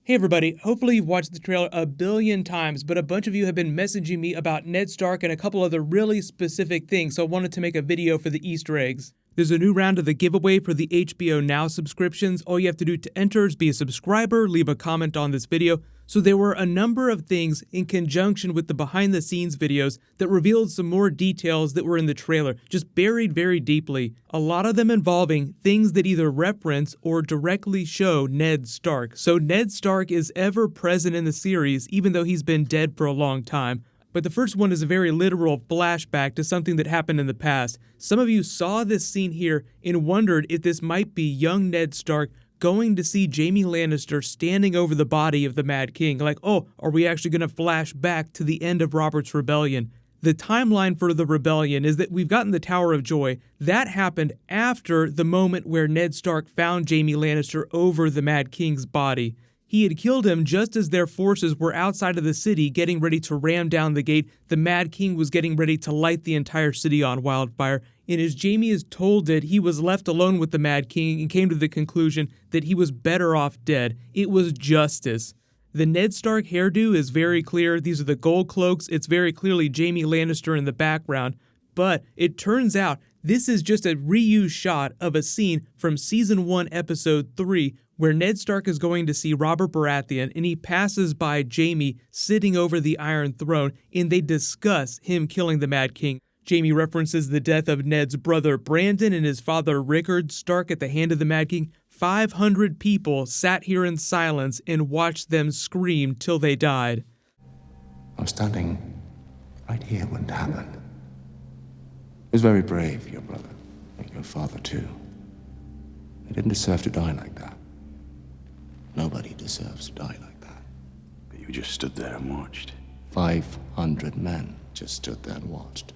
Hey everybody, hopefully you've watched the trailer a billion times, but a bunch of you have been messaging me about Ned Stark and a couple other really specific things, so I wanted to make a video for the Easter eggs. There's a new round of the giveaway for the HBO Now subscriptions. All you have to do to enter is be a subscriber, leave a comment on this video. So there were a number of things in conjunction with the behind the scenes videos that revealed some more details that were in the trailer, just buried very deeply. A lot of them involving things that either reference or directly show Ned Stark. So Ned Stark is ever present in the series, even though he's been dead for a long time. But the first one is a very literal flashback to something that happened in the past. Some of you saw this scene here and wondered if this might be young Ned Stark going to see Jaime Lannister standing over the body of the Mad King. Like, oh, are we actually going to flash back to the end of Robert's Rebellion? The timeline for the rebellion is that we've gotten the Tower of Joy. That happened after the moment where Ned Stark found Jaime Lannister over the Mad King's body. He had killed him just as their forces were outside of the city getting ready to ram down the gate. The Mad King was getting ready to light the entire city on wildfire. And as Jaime is told it, he was left alone with the Mad King and came to the conclusion that he was better off dead. It was justice. The Ned Stark hairdo is very clear. These are the gold cloaks. It's very clearly Jaime Lannister in the background. But it turns out this is just a reused shot of a scene from Season 1, Episode 3, where Ned Stark is going to see Robert Baratheon, and he passes by Jaime sitting over the Iron Throne, and they discuss him killing the Mad King. Jaime references the death of Ned's brother Brandon and his father Rickard Stark at the hand of the Mad King. 500 people sat here in silence and watched them scream till they died. I'm standing right here when it happened. It was very brave, your brother, and your father too. They didn't deserve to die like that. Nobody deserves to die like that. But you just stood there and watched. 500 men just stood there and watched.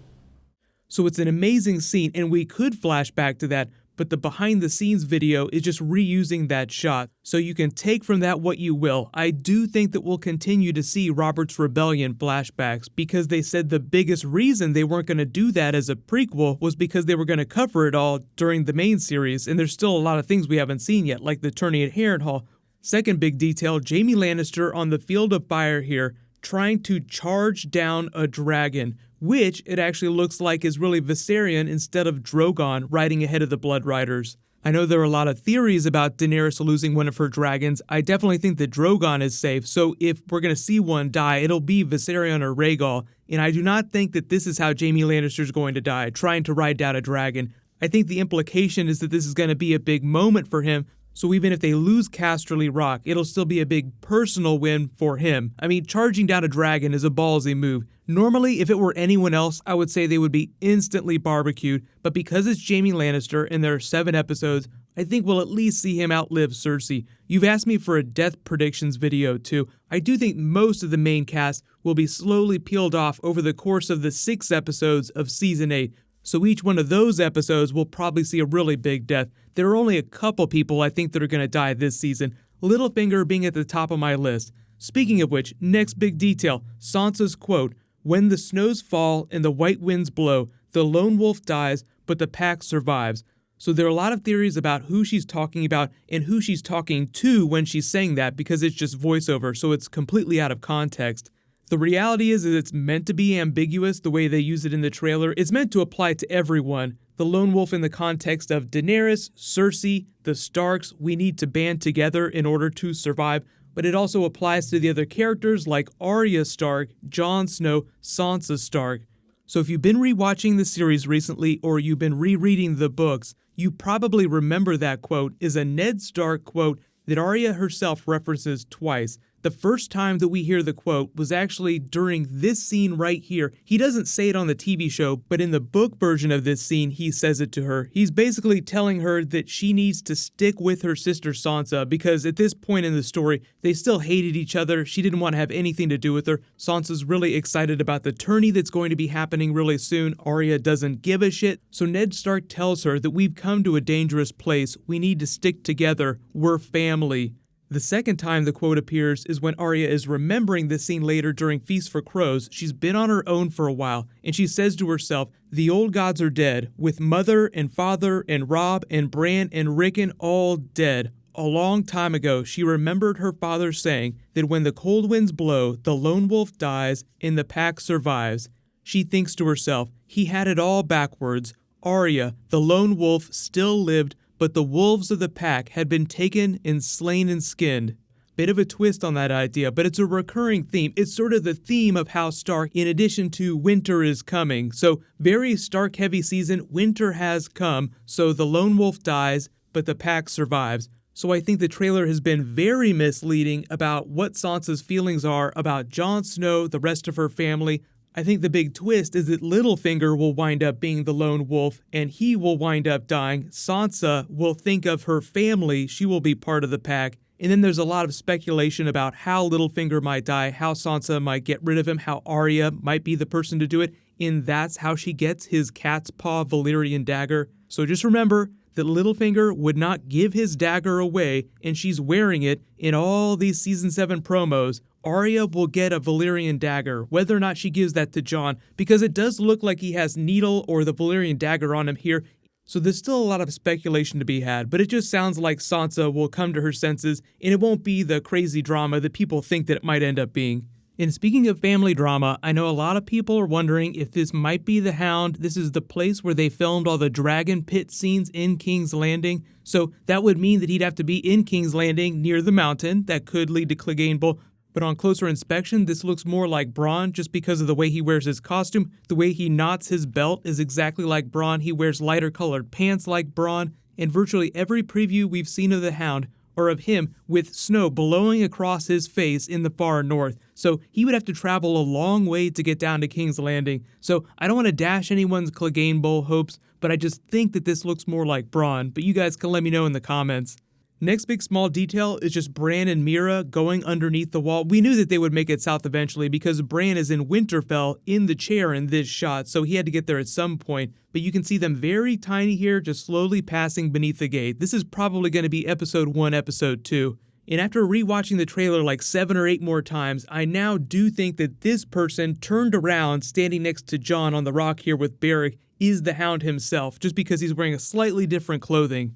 So it's an amazing scene, and we could flash back to that, but the behind the scenes video is just reusing that shot. So you can take from that what you will. I do think that we'll continue to see Robert's Rebellion flashbacks, because they said the biggest reason they weren't going to do that as a prequel was because they were going to cover it all during the main series, and there's still a lot of things we haven't seen yet, like the tourney at Harrenhal. Second big detail, Jaime Lannister on the field of fire here, trying to charge down a dragon, which it actually looks like is really Viserion instead of Drogon riding ahead of the Blood Riders. I know there are a lot of theories about Daenerys losing one of her dragons. I definitely think that Drogon is safe, so if we're going to see one die, it'll be Viserion or Rhaegal, and I do not think that this is how Jaime Lannister is going to die, trying to ride down a dragon. I think the implication is that this is going to be a big moment for him, so even if they lose Casterly Rock, it'll still be a big personal win for him. I mean, charging down a dragon is a ballsy move. Normally, if it were anyone else, I would say they would be instantly barbecued, but because it's Jaime Lannister and there are 7 episodes, I think we'll at least see him outlive Cersei. You've asked me for a death predictions video too. I do think most of the main cast will be slowly peeled off over the course of the 6 episodes of Season 8. So each one of those episodes will probably see a really big death. There are only a couple people I think that are going to die this season, Littlefinger being at the top of my list. Speaking of which, next big detail, Sansa's quote, "When the snows fall and the white winds blow, the lone wolf dies, but the pack survives." So there are a lot of theories about who she's talking about and who she's talking to when she's saying that, because it's just voiceover, so it's completely out of context. The reality is that it's meant to be ambiguous the way they use it in the trailer. It's meant to apply to everyone. The lone wolf in the context of Daenerys, Cersei, the Starks, we need to band together in order to survive. But it also applies to the other characters like Arya Stark, Jon Snow, Sansa Stark. So if you've been rewatching the series recently or you've been rereading the books, you probably remember that quote is a Ned Stark quote that Arya herself references twice. The first time that we hear the quote was actually during this scene right here. He doesn't say it on the TV show, but in the book version of this scene, he says it to her. He's basically telling her that she needs to stick with her sister Sansa, because at this point in the story, they still hated each other. She didn't want to have anything to do with her. Sansa's really excited about the tourney that's going to be happening really soon. Arya doesn't give a shit. So Ned Stark tells her that we've come to a dangerous place. We need to stick together. We're family. The second time the quote appears is when Arya is remembering this scene later during Feast for Crows. She's been on her own for a while, and she says to herself, "The old gods are dead, with mother and father and Robb and Bran and Rickon all dead. a long time ago, she remembered her father saying that when the cold winds blow, the lone wolf dies and the pack survives. She thinks to herself, he had it all backwards. Arya, the lone wolf, still lived, but the wolves of the pack had been taken and slain and skinned. Bit of a twist on that idea, but it's a recurring theme. It's sort of the theme of House Stark in addition to winter is coming. So very Stark heavy season, winter has come, so the lone wolf dies, but the pack survives. So I think the trailer has been very misleading about what Sansa's feelings are about Jon Snow, the rest of her family. I think the big twist is that Littlefinger will wind up being the lone wolf and he will wind up dying. Sansa will think of her family, she will be part of the pack. And then there's a lot of speculation about how Littlefinger might die, how Sansa might get rid of him, how Arya might be the person to do it, and that's how she gets his cat's paw Valyrian dagger. So just remember that Littlefinger would not give his dagger away, and she's wearing it in all these Season 7 promos. Arya will get a Valyrian dagger, whether or not she gives that to Jon, because it does look like he has Needle or the Valyrian dagger on him here. So there's still a lot of speculation to be had, but it just sounds like Sansa will come to her senses, and it won't be the crazy drama that people think that it might end up being. And speaking of family drama, I know a lot of people are wondering if this might be the Hound. This is the place where they filmed all the dragon pit scenes in King's Landing, so that would mean that he'd have to be in King's Landing near the mountain. That could lead to Clegane Bowl. But on closer inspection, this looks more like Bronn just because of the way he wears his costume. The way he knots his belt is exactly like Bronn. He wears lighter colored pants like Bronn. And virtually every preview we've seen of the Hound are of him with snow blowing across his face in the far north. So he would have to travel a long way to get down to King's Landing. So I don't want to dash anyone's Clegane Bowl hopes, but I just think that this looks more like Bronn. But you guys can let me know in the comments. Next big small detail is just Bran and Meera going underneath the wall. We knew that they would make it south eventually because Bran is in Winterfell in the chair in this shot, so he had to get there at some point. But you can see them very tiny here, just slowly passing beneath the gate. This is probably going to be episode 1, episode 2. And after rewatching the trailer like 7 or 8 more times, I now do think that this person turned around standing next to Jon on the rock here with Beric is the Hound himself, just because he's wearing a slightly different clothing.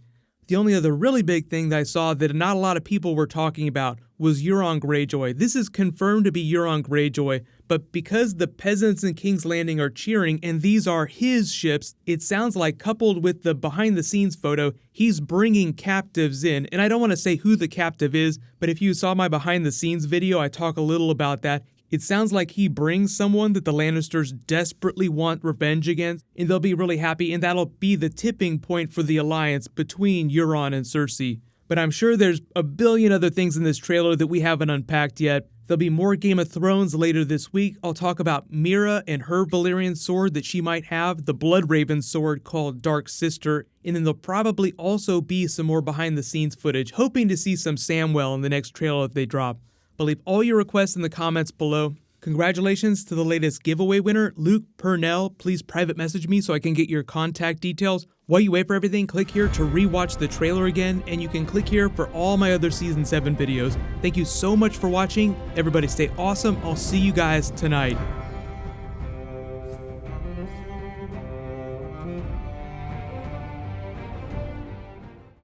The only other really big thing that I saw that not a lot of people were talking about was Euron Greyjoy. This is confirmed to be Euron Greyjoy, but because the peasants in King's Landing are cheering and these are his ships, it sounds like coupled with the behind the scenes photo, he's bringing captives in. And I don't want to say who the captive is, but if you saw my behind the scenes video, I talk a little about that. It sounds like he brings someone that the Lannisters desperately want revenge against, and they'll be really happy, and that'll be the tipping point for the alliance between Euron and Cersei. But I'm sure there's a billion other things in this trailer that we haven't unpacked yet. There'll be more Game of Thrones later this week. I'll talk about Meera and her Valyrian sword that she might have, the Bloodraven sword called Dark Sister, and then there'll probably also be some more behind the scenes footage, hoping to see some Samwell in the next trailer if they drop. But leave all your requests in the comments below. Congratulations to the latest giveaway winner, Luke Purnell. Please private message me so I can get your contact details. While you wait for everything, click here to rewatch the trailer again, and you can click here for all my other Season 7 videos. Thank you so much for watching. Everybody stay awesome. I'll see you guys tonight.